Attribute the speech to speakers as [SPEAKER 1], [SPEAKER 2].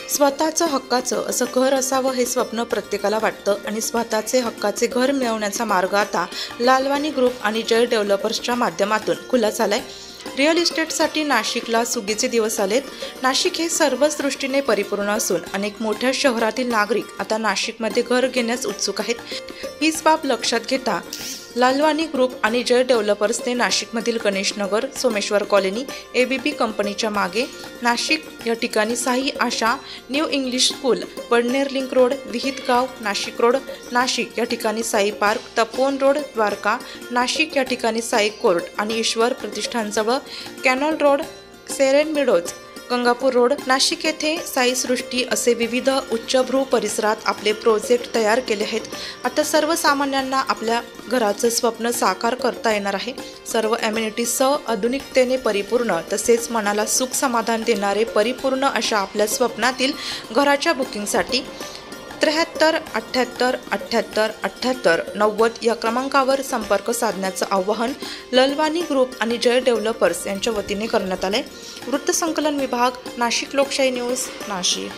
[SPEAKER 1] स्वतःचं हक्काचं असं घर असावं हे स्वप्न प्रत्येकाला वाटतं आणि स्वतःचे हक्काचे घर मिळवण्याचा मार्ग आता लालवानी ग्रुप आणि जय डेव्हलपर्सच्या माध्यमातून खुला झालाय। रिअल इस्टेटसाठी नाशिकला सुगीचे दिवस आलेत। नाशिक हे सर्वच दृष्टीने परिपूर्ण असून अनेक मोठ्या शहरातील नागरिक आता नाशिकमध्ये घर घेण्यास उत्सुक आहेत। हीच बाब लक्षात घेता लालवानी ग्रुप आणि जय डेव्हलपर्सने नाशिकमधील गणेशनगर, सोमेश्वर कॉलनी, एबीबी कंपनीच्या मागे नाशिक या ठिकाणी Sai Asha, new English school, Padner link road, Vihit Gaon, Nashik road, Nashik या ठिकाणी साई पार्क, तपोवन रोड, द्वारका, नाशिक या ठिकाणी साई कोर्ट आणि ईश्वर प्रतिष्ठानजवळ canal road, serene meadows, Gangapur road, Nashik येथे साई सृष्टी असे विविध उच्चभ्रू परिसरात आपले प्रोजेक्ट तयार केले आहेत। आता सर्वसामान्यांना आपल्या घराचं स्वप्न साकार करता येणार आहे। सर्व ॲम्युनिटीजसह आधुनिकतेने परिपूर्ण तसेच मनाला सुख समाधान देणारे परिपूर्ण अशा आपल्या स्वप्नातील घराच्या बुकिंगसाठी 73 78 78 78 90 या क्रमांकावर संपर्क साधण्याचं आवाहन लालवानी ग्रुप आणि जय डेव्हलपर्स यांच्या वतीने करण्यात आले। वृत्तसंकलन विभाग, नाशिक लोकशाही न्यूज, नाशिक।